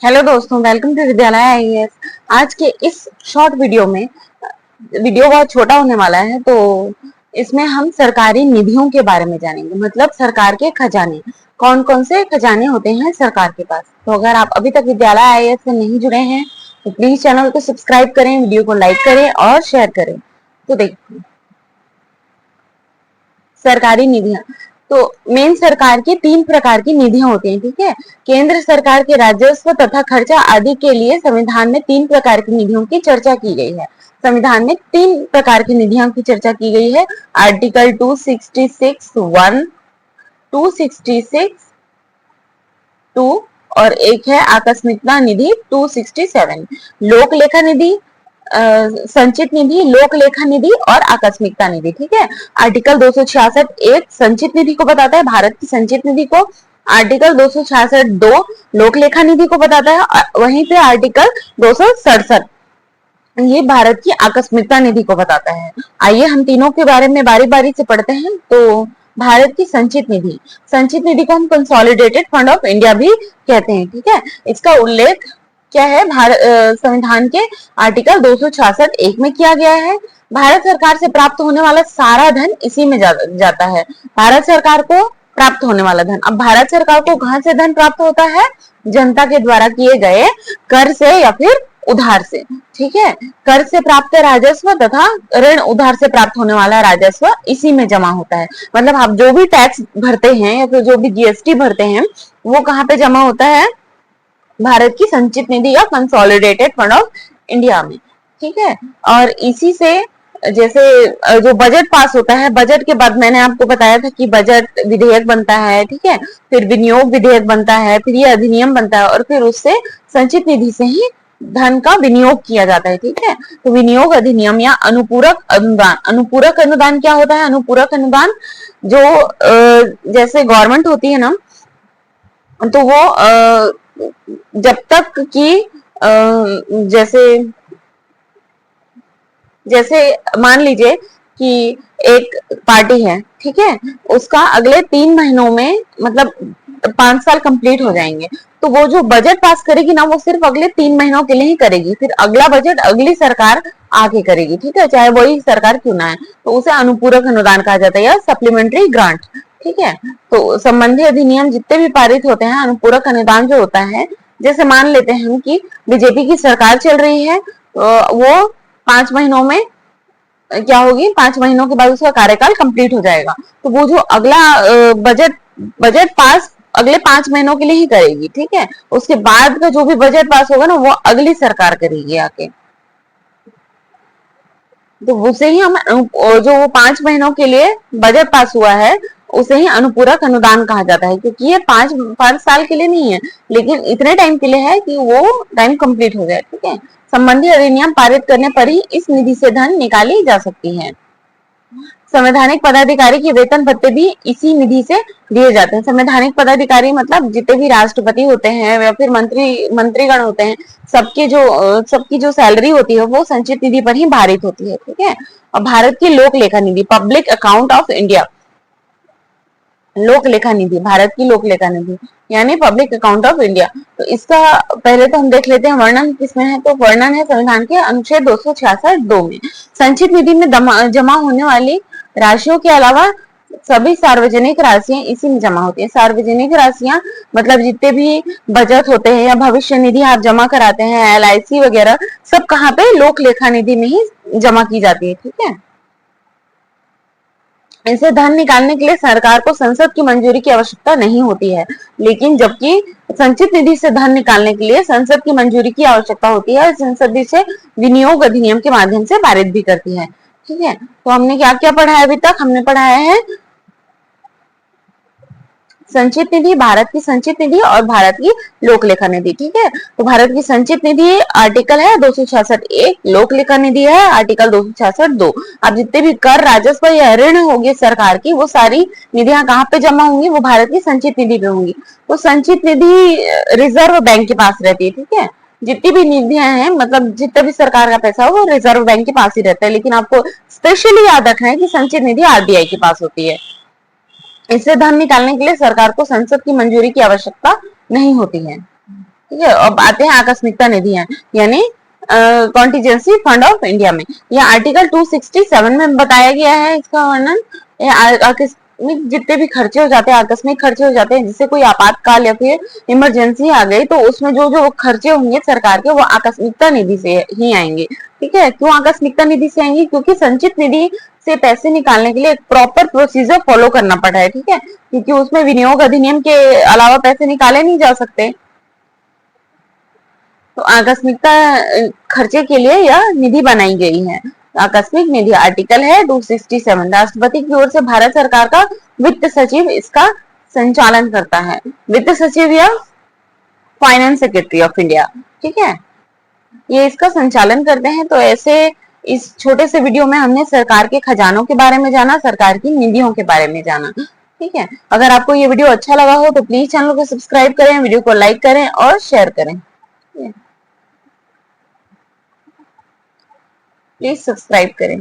Hello दोस्तों, welcome to विद्यालय IAS. आज के इस शॉर्ट वीडियो में वीडियो बहुत छोटा होने वाला है, तो इसमें हम सरकारी निधियों के बारे में जानेंगे। मतलब सरकार के खजाने, कौन कौन से खजाने होते हैं सरकार के पास। तो अगर आप अभी तक विद्यालय आईएएस से नहीं जुड़े हैं तो प्लीज चैनल को सब्सक्राइब करें, वीडियो को लाइक करें और शेयर करें। तो देखिए, सरकारी निधियां तो मेन सरकार की 3 प्रकार की निधियां होती हैं। ठीक है, केंद्र सरकार के राजस्व तथा खर्चा आदि के लिए संविधान में 3 प्रकार की निधियों की चर्चा की गई है। संविधान में 3 प्रकार की निधियों की चर्चा की गई है। आर्टिकल 266(1), 266(2) और एक है आकस्मिकता निधि 267। लोक लेखा निधि, संचित निधि, लोक लेखा निधि और आकस्मिकता निधि। ठीक है, आर्टिकल 266 एक संचित निधि को बताता है, भारत की संचित निधि को। आर्टिकल 266(2) लोक लेखा निधि को बताता है। वहीं पे आर्टिकल 267 ये भारत की आकस्मिकता निधि को बताता है। आइए हम तीनों के बारे में बारी बारी से पढ़ते हैं। तो भारत की संचित निधि, संचित निधि को हम कंसोलिडेटेड फंड ऑफ इंडिया भी कहते हैं। ठीक है, इसका उल्लेख क्या है, संविधान के आर्टिकल 266(1) में किया गया है। भारत सरकार से प्राप्त होने वाला सारा धन इसी में जाता है। भारत सरकार को प्राप्त होने वाला धन। अब भारत सरकार को कहां से धन प्राप्त होता है? जनता के द्वारा किए गए कर से या फिर उधार से। ठीक है, कर से प्राप्त राजस्व तथा ऋण उधार से प्राप्त होने वाला राजस्व इसी में जमा होता है। मतलब आप जो भी टैक्स भरते हैं या फिर जो भी जीएसटी भरते हैं वो कहाँ पे जमा होता है? भारत की संचित निधि या कंसोलिडेटेड फंड ऑफ इंडिया में। ठीक है, और इसी से जैसे जो बजट पास होता है, बजट के बाद मैंने आपको बताया था कि बजट विधेयक बनता है। ठीक है, फिर विनियोग विधेयक बनता है, फिर ये अधिनियम बनता है और फिर उससे संचित निधि से ही धन का विनियोग किया जाता है। ठीक है, तो विनियोग अधिनियम या अनुपूरक अनुदान। अनुपूरक अनुदान क्या होता है? अनुपूरक अनुदान जो जैसे गवर्नमेंट होती है ना, तो वो जब तक कि जैसे जैसे मान लीजिए कि एक पार्टी है, ठीक है, उसका अगले 3 महीनों में मतलब 5 साल कंप्लीट हो जाएंगे, तो वो जो बजट पास करेगी ना, वो सिर्फ अगले 3 महीनों के लिए ही करेगी। फिर अगला बजट अगली सरकार आके करेगी। ठीक है, चाहे वही सरकार क्यों ना है, तो उसे अनुपूरक अनुदान कहा जाता है या सप्लीमेंट्री ग्रांट। ठीक है, तो संबंधी अधिनियम जितने भी पारित होते हैं, अनुपूरक अनुदान जो होता है, जैसे मान लेते हैं कि बीजेपी की सरकार चल रही है, वो 5 महीनों में क्या होगी, 5 महीनों के बाद उसका कार्यकाल कंप्लीट हो जाएगा, तो वो जो अगला बजट बजट पास अगले 5 महीनों के लिए ही करेगी। ठीक है, उसके बाद का जो भी बजट पास होगा ना, वो अगली सरकार करेगी आके। तो उसे ही हम जो वो 5 महीनों के लिए बजट पास हुआ है उसे ही अनुपूरक अनुदान कहा जाता है, क्योंकि ये 5 साल के लिए नहीं है, लेकिन इतने टाइम के लिए है कि वो टाइम कंप्लीट हो जाए। ठीक है, संबंधी अधिनियम पारित करने पर ही इस निधि से धन निकाली जा सकती है। संवैधानिक पदाधिकारी के वेतन भत्ते भी इसी निधि से दिए जाते हैं। संवैधानिक पदाधिकारी मतलब जितने भी राष्ट्रपति होते हैं या फिर मंत्रीगण होते हैं, सबकी जो सैलरी होती है वो संचित निधि पर ही भारित होती है। ठीक है, और भारत की लोक लेखा निधि, पब्लिक अकाउंट ऑफ इंडिया, लोक लेखा निधि, भारत की लोक लेखा निधि यानी पब्लिक अकाउंट ऑफ इंडिया। तो इसका पहले तो हम देख लेते हैं वर्णन किसमें है। तो वर्णन है संविधान के अनुच्छेद 266(2) में। संचित निधि में जमा होने वाली राशियों के अलावा सभी सार्वजनिक राशियां इसी में जमा होती है। सार्वजनिक राशियां मतलब जितने भी बचत होते हैं या भविष्य निधि आप जमा कराते हैं, LIC वगैरह, सब कहाँ पे? लोक लेखा निधि में ही जमा की जाती है। ठीक है, इसे धन निकालने के लिए सरकार को संसद की मंजूरी की आवश्यकता नहीं होती है, लेकिन जबकि संचित निधि से धन निकालने के लिए संसद की मंजूरी की आवश्यकता होती है। संसद इसे विनियोग अधिनियम के माध्यम से पारित भी करती है। ठीक है, तो हमने क्या क्या पढ़ा है? अभी तक हमने पढ़ाया है संचित निधि, भारत की संचित निधि और भारत की लोक लेखा निधि। ठीक है, तो भारत की संचित निधि आर्टिकल है 266(1), लोक लेखा निधि है आर्टिकल 266(2). अब जितने भी कर, राजस्व या ऋण होंगे सरकार की, वो सारी निधियां कहाँ पे जमा होंगी? वो भारत की संचित निधि पे होंगी। तो संचित निधि रिजर्व बैंक के पास रहती है। ठीक है, जितनी भी निधियां हैं, मतलब जितना भी सरकार का पैसा हो वो रिजर्व बैंक के पास ही रहता है, लेकिन आपको स्पेशली याद रखना है कि संचित निधि RBI के पास होती है। इससे धन निकालने के लिए सरकार को संसद की मंजूरी की आवश्यकता नहीं होती है। ठीक है। अब आते हैं आकस्मिकता निधियां, यानी कॉन्टीजेंसी फंड ऑफ इंडिया में। यह आर्टिकल 267 में बताया गया है इसका वर्णन। आकस्मिक जितने भी खर्चे हो जाते हैं, आकस्मिक खर्चे हो जाते हैं, जिससे कोई आपातकाल या फिर इमरजेंसी आ गई, तो उसमें जो जो खर्चे होंगे सरकार के, वो आकस्मिकता निधि से ही आएंगे। ठीक है। क्यों आकस्मिकता निधि से आएंगे? क्योंकि संचित निधि से पैसे निकालने के लिए एक प्रॉपर प्रोसीजर फॉलो करना पड़ा है। ठीक है। क्योंकि उसमें विनियोग अधिनियम के अलावा पैसे निकाले नहीं जा सकते। तो आकस्मिकता खर्चे के लिए यह निधि बनाई गई है। आकस्मिक निधि आर्टिकल है 267। राष्ट्रपति की ओर से भारत सरकार का वित्त सचिव इसका संचालन करता है। वित्त सचिव या फाइनेंस सेक्रेटरी ऑफ इंडिया, ठीक है, ये इसका संचालन करते हैं। तो ऐसे इस छोटे से वीडियो में हमने सरकार के खजानों के बारे में जाना, सरकार की निधियों के बारे में जाना। ठीक है। अगर आपको ये वीडियो अच्छा लगा हो तो प्लीज चैनल को सब्सक्राइब करें, वीडियो को लाइक करें और शेयर करें। प्लीज सब्सक्राइब करें।